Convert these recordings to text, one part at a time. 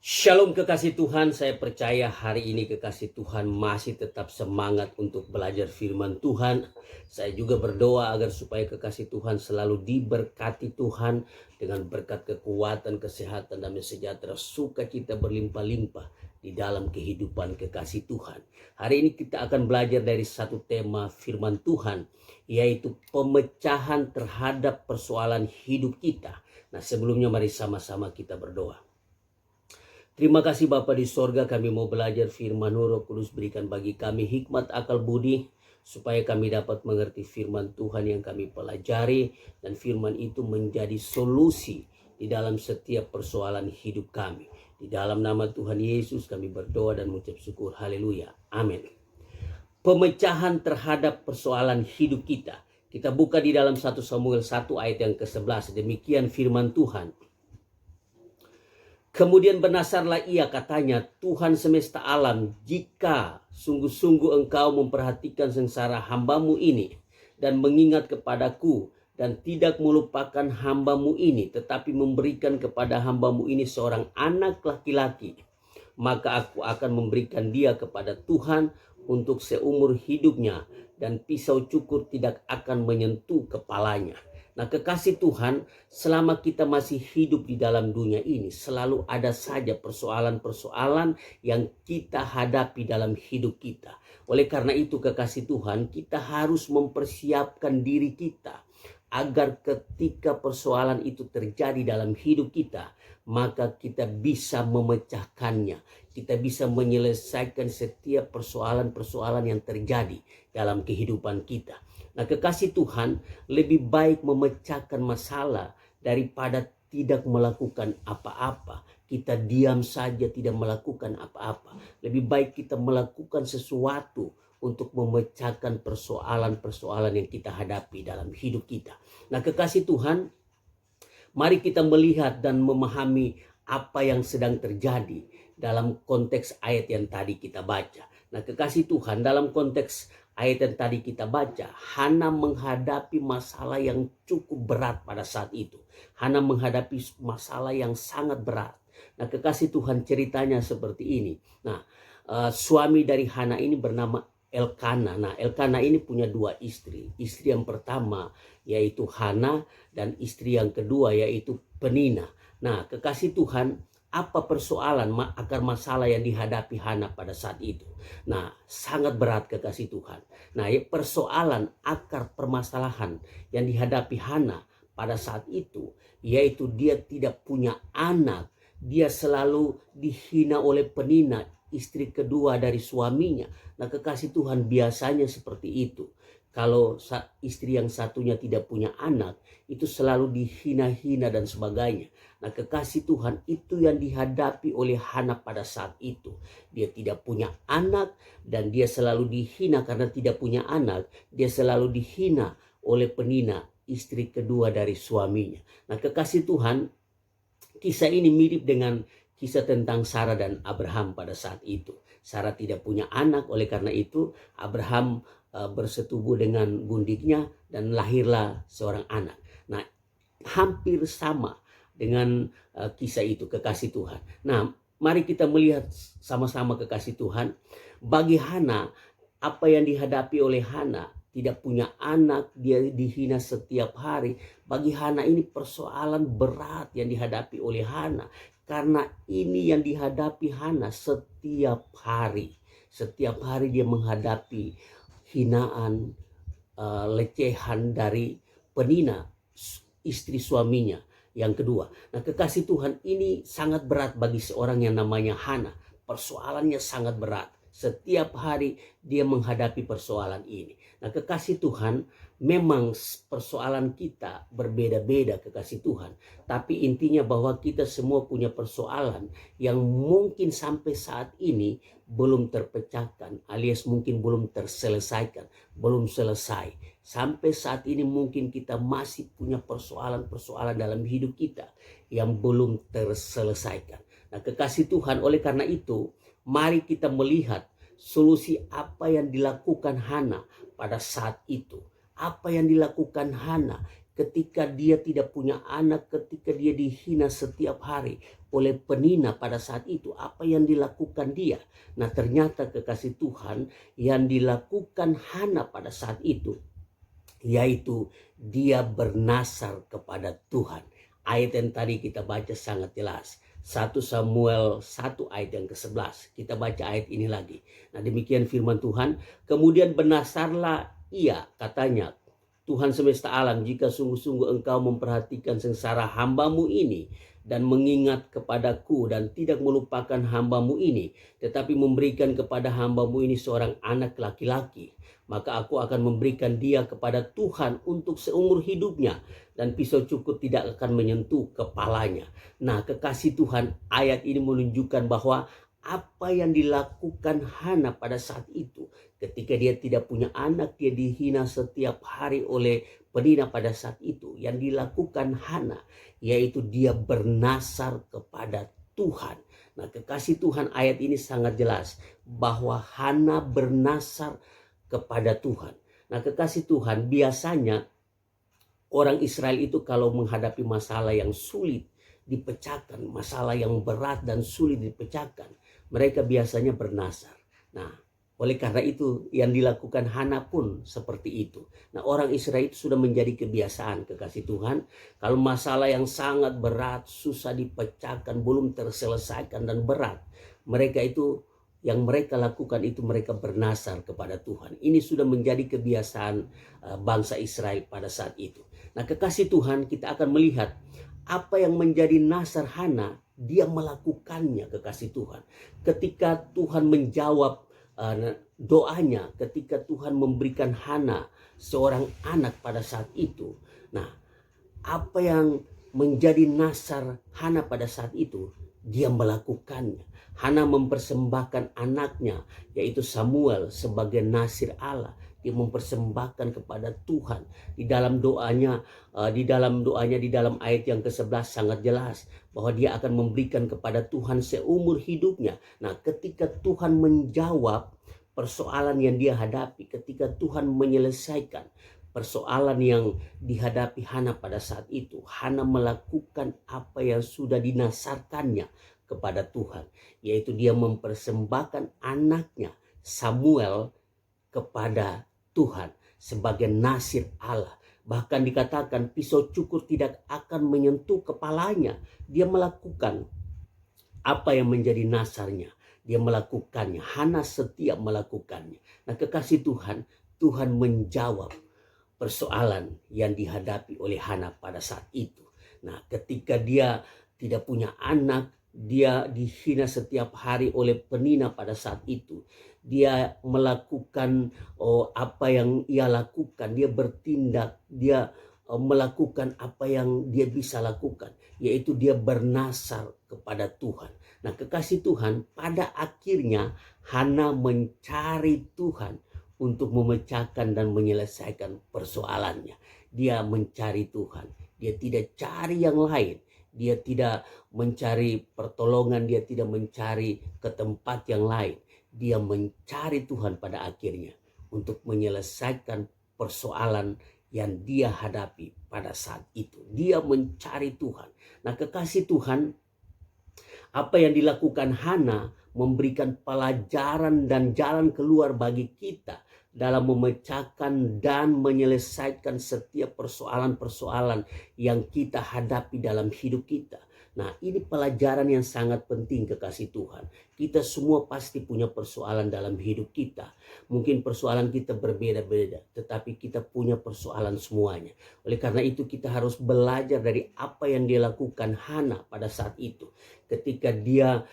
Shalom kekasih Tuhan, saya percaya hari ini kekasih Tuhan masih tetap semangat untuk belajar firman Tuhan. Saya juga berdoa agar supaya kekasih Tuhan selalu diberkati Tuhan dengan berkat kekuatan, kesehatan, damai sejahtera, sukacita berlimpah-limpah di dalam kehidupan kekasih Tuhan. Hari ini kita akan belajar dari satu tema firman Tuhan, yaitu pemecahan terhadap persoalan hidup kita. Nah, sebelumnya mari sama-sama kita berdoa. Terima kasih Bapa di sorga, kami mau belajar firman Roh Kudus, berikan bagi kami hikmat akal budi supaya kami dapat mengerti firman Tuhan yang kami pelajari, dan firman itu menjadi solusi di dalam setiap persoalan hidup kami. Di dalam nama Tuhan Yesus kami berdoa dan mengucap syukur. Haleluya. Amin. Pemecahan terhadap persoalan hidup kita. Kita buka di dalam 1 Samuel 1 ayat yang ke-11. Demikian firman Tuhan. Kemudian bernasarlah ia, katanya, Tuhan semesta alam, jika sungguh-sungguh engkau memperhatikan sengsara hambamu ini dan mengingat kepadaku dan tidak melupakan hambamu ini, tetapi memberikan kepada hambamu ini seorang anak laki-laki, maka aku akan memberikan dia kepada Tuhan untuk seumur hidupnya, dan pisau cukur tidak akan menyentuh kepalanya. Nah, kekasih Tuhan, selama kita masih hidup di dalam dunia ini, selalu ada saja persoalan-persoalan yang kita hadapi dalam hidup kita. Oleh karena itu, kekasih Tuhan, kita harus mempersiapkan diri kita agar ketika persoalan itu terjadi dalam hidup kita, maka kita bisa memecahkannya. Kita bisa menyelesaikan setiap persoalan-persoalan yang terjadi dalam kehidupan kita. Nah, kekasih Tuhan, lebih baik memecahkan masalah daripada tidak melakukan apa-apa. Kita diam saja tidak melakukan apa-apa. Lebih baik kita melakukan sesuatu untuk memecahkan persoalan-persoalan yang kita hadapi dalam hidup kita. Nah, kekasih Tuhan, mari kita melihat dan memahami apa yang sedang terjadi dalam konteks ayat yang tadi kita baca. Nah, kekasih Tuhan, dalam konteks ayat yang tadi kita baca, Hana menghadapi masalah yang cukup berat pada saat itu. Hana menghadapi masalah yang sangat berat. Nah, kekasih Tuhan, ceritanya seperti ini. Nah, suami dari Hana ini bernama Elkana. Nah, Elkana ini punya dua istri. Istri yang pertama yaitu Hana, dan istri yang kedua yaitu Penina. Nah, kekasih Tuhan, apa persoalan akar masalah yang dihadapi Hana pada saat itu? Nah, sangat berat kekasih Tuhan. Nah, persoalan akar permasalahan yang dihadapi Hana pada saat itu, yaitu dia tidak punya anak. Dia selalu dihina oleh Penina, istri kedua dari suaminya. Nah, kekasih Tuhan, biasanya seperti itu. Kalau istri yang satunya tidak punya anak, itu selalu dihina-hina dan sebagainya. Nah, kekasih Tuhan, itu yang dihadapi oleh Hana pada saat itu. Dia tidak punya anak dan dia selalu dihina karena tidak punya anak. Dia selalu dihina oleh Penina, istri kedua dari suaminya. Nah, kekasih Tuhan, kisah ini mirip dengan kisah tentang Sarah dan Abraham pada saat itu. Sarah tidak punya anak, oleh karena itu Abraham bersetubuh dengan gundiknya dan lahirlah seorang anak. Nah, hampir sama dengan kisah itu, kekasih Tuhan. Nah, mari kita melihat sama-sama, kekasih Tuhan. Bagi Hana, apa yang dihadapi oleh Hana, tidak punya anak, dia dihina setiap hari. Bagi Hana ini persoalan berat yang dihadapi oleh Hana. Karena ini yang dihadapi Hana setiap hari. Setiap hari dia menghadapi hinaan, lecehan dari Penina, istri suaminya yang kedua. Nah, kekasih Tuhan, ini sangat berat bagi seorang yang namanya Hana. Persoalannya sangat berat. Setiap hari dia menghadapi persoalan ini. Nah, kekasih Tuhan, memang persoalan kita berbeda-beda, kekasih Tuhan. Tapi intinya bahwa kita semua punya persoalan yang mungkin sampai saat ini belum terpecahkan, alias mungkin belum terselesaikan, belum selesai. Sampai saat ini mungkin kita masih punya persoalan-persoalan dalam hidup kita yang belum terselesaikan. Nah, kekasih Tuhan, oleh karena itu, mari kita melihat solusi apa yang dilakukan Hana pada saat itu. Apa yang dilakukan Hana ketika dia tidak punya anak, ketika dia dihina setiap hari oleh penina pada saat itu, apa yang dilakukan dia? Nah, ternyata kekasih Tuhan yang dilakukan Hana pada saat itu, yaitu dia bernasar kepada Tuhan. Ayat yang tadi kita baca sangat jelas. 1 Samuel 1 ayat yang ke-11. Kita baca ayat ini lagi. Nah, demikian firman Tuhan. Kemudian bernasarlah ia, katanya, Tuhan semesta alam, jika sungguh-sungguh engkau memperhatikan sengsara hambamu ini dan mengingat kepadaku dan tidak melupakan hambamu ini, tetapi memberikan kepada hambamu ini seorang anak laki-laki, maka aku akan memberikan dia kepada Tuhan untuk seumur hidupnya, dan pisau cukur tidak akan menyentuh kepalanya. Nah, kekasih Tuhan, ayat ini menunjukkan bahwa apa yang dilakukan Hana pada saat itu, ketika dia tidak punya anak, dia dihina setiap hari oleh penina pada saat itu. Yang dilakukan Hana, yaitu dia bernasar kepada Tuhan. Nah, kekasih Tuhan, ayat ini sangat jelas bahwa Hana bernasar kepada Tuhan. Nah, kekasih Tuhan, biasanya orang Israel itu kalau menghadapi masalah yang sulit dipecahkan, masalah yang berat dan sulit dipecahkan, mereka biasanya bernasar. Nah, oleh karena itu yang dilakukan Hana pun seperti itu. Nah, orang Israel itu sudah menjadi kebiasaan, kekasih Tuhan. Kalau masalah yang sangat berat, susah dipecahkan, belum terselesaikan dan berat, mereka itu, yang mereka lakukan itu mereka bernasar kepada Tuhan. Ini sudah menjadi kebiasaan bangsa Israel pada saat itu. Nah, kekasih Tuhan, kita akan melihat apa yang menjadi nasar Hana, dia melakukannya, kekasih Tuhan. Ketika Tuhan menjawab doanya, ketika Tuhan memberikan Hana seorang anak pada saat itu. Nah, apa yang menjadi nasar Hana pada saat itu, dia melakukannya. Hana mempersembahkan anaknya, yaitu Samuel, sebagai nasir Allah. Dia mempersembahkan kepada Tuhan. Di dalam doanya, di dalam ayat yang ke-11 sangat jelas bahwa dia akan memberikan kepada Tuhan seumur hidupnya. Nah, ketika Tuhan menjawab persoalan yang dia hadapi, ketika Tuhan menyelesaikan persoalan yang dihadapi Hana pada saat itu, Hana melakukan apa yang sudah dinasarkannya kepada Tuhan, yaitu dia mempersembahkan anaknya Samuel kepada Tuhan sebagai nasir Allah. Bahkan dikatakan pisau cukur tidak akan menyentuh kepalanya. Dia melakukan apa yang menjadi nasarnya. Dia melakukannya. Hana setiap melakukannya. Nah, kekasih Tuhan, Tuhan menjawab persoalan yang dihadapi oleh Hana pada saat itu. Nah, ketika dia tidak punya anak, dia dihina setiap hari oleh penina pada saat itu. Dia melakukan apa yang ia lakukan. Dia bertindak, dia melakukan apa yang dia bisa lakukan, yaitu dia bernasar kepada Tuhan. Nah, kekasih Tuhan, pada akhirnya Hana mencari Tuhan untuk memecahkan dan menyelesaikan persoalannya. Dia mencari Tuhan. Dia tidak cari yang lain. Dia tidak mencari pertolongan. Dia tidak mencari ke tempat yang lain. Dia mencari Tuhan pada akhirnya untuk menyelesaikan persoalan yang dia hadapi pada saat itu. Dia mencari Tuhan. Nah, kekasih Tuhan, apa yang dilakukan Hana memberikan pelajaran dan jalan keluar bagi kita dalam memecahkan dan menyelesaikan setiap persoalan-persoalan yang kita hadapi dalam hidup kita. Nah, ini pelajaran yang sangat penting, kekasih Tuhan. Kita semua pasti punya persoalan dalam hidup kita. Mungkin persoalan kita berbeda-beda, tetapi kita punya persoalan semuanya. Oleh karena itu kita harus belajar dari apa yang dilakukan Hana pada saat itu. Ketika dia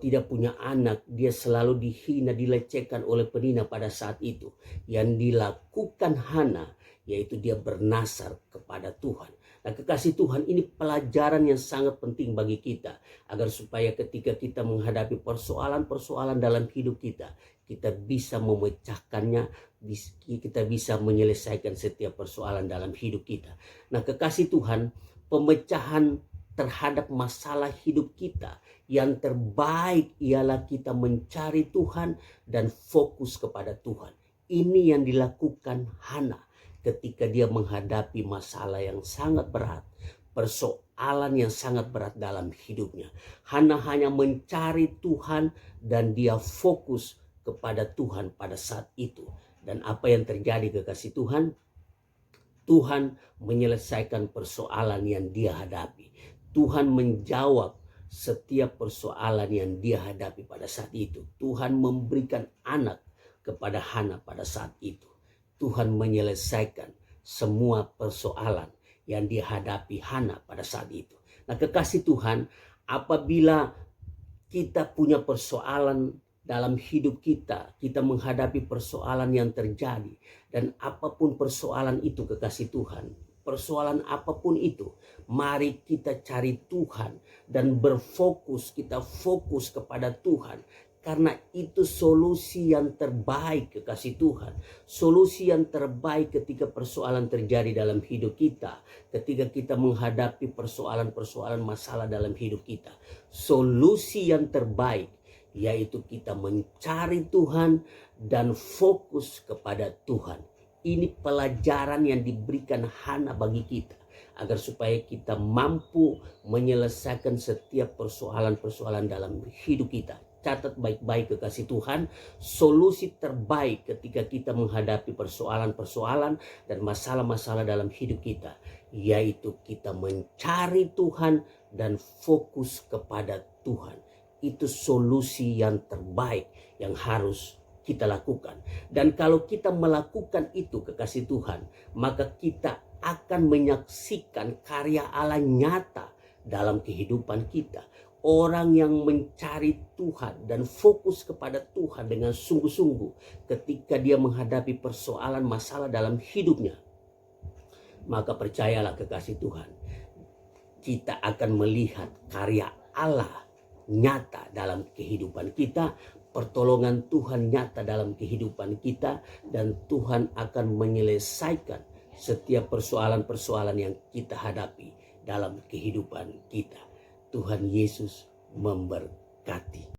tidak punya anak, dia selalu dihina, dilecehkan oleh penina pada saat itu. Yang dilakukan Hana, yaitu dia bernasar kepada Tuhan. Nah, kekasih Tuhan, ini pelajaran yang sangat penting bagi kita, agar supaya ketika kita menghadapi persoalan-persoalan dalam hidup kita, kita bisa memecahkannya, kita bisa menyelesaikan setiap persoalan dalam hidup kita. Nah, kekasih Tuhan, pemecahan terhadap masalah hidup kita yang terbaik ialah kita mencari Tuhan dan fokus kepada Tuhan. Ini yang dilakukan Hana. ketika dia menghadapi masalah yang sangat berat, persoalan yang sangat berat dalam hidupnya. Hana hanya mencari Tuhan dan dia fokus kepada Tuhan pada saat itu. Dan apa yang terjadi kekasih Tuhan? Tuhan menyelesaikan persoalan yang dia hadapi. Tuhan menjawab setiap persoalan yang dia hadapi pada saat itu. Tuhan memberikan anak kepada Hana pada saat itu. Tuhan menyelesaikan semua persoalan yang dihadapi Hana pada saat itu. Nah, kekasih Tuhan, apabila kita punya persoalan dalam hidup kita, kita menghadapi persoalan yang terjadi, dan apapun persoalan itu kekasih Tuhan, persoalan apapun itu, mari kita cari Tuhan dan kita fokus kepada Tuhan. Karena itu solusi yang terbaik kekasih Tuhan. Solusi yang terbaik ketika persoalan terjadi dalam hidup kita. Ketika kita menghadapi persoalan-persoalan masalah dalam hidup kita. Solusi yang terbaik yaitu kita mencari Tuhan dan fokus kepada Tuhan. Ini pelajaran yang diberikan Hana bagi kita. Agar supaya kita mampu menyelesaikan setiap persoalan-persoalan dalam hidup kita. Catat baik-baik kekasih Tuhan, solusi terbaik ketika kita menghadapi persoalan-persoalan dan masalah-masalah dalam hidup kita, yaitu kita mencari Tuhan dan fokus kepada Tuhan. Itu solusi yang terbaik yang harus kita lakukan. Dan kalau kita melakukan itu kekasih Tuhan, maka kita akan menyaksikan karya Allah nyata dalam kehidupan kita. Orang yang mencari Tuhan dan fokus kepada Tuhan dengan sungguh-sungguh ketika dia menghadapi persoalan masalah dalam hidupnya, maka percayalah kekasih Tuhan, kita akan melihat karya Allah nyata dalam kehidupan kita, pertolongan Tuhan nyata dalam kehidupan kita, dan Tuhan akan menyelesaikan setiap persoalan-persoalan yang kita hadapi dalam kehidupan kita. Tuhan Yesus memberkati.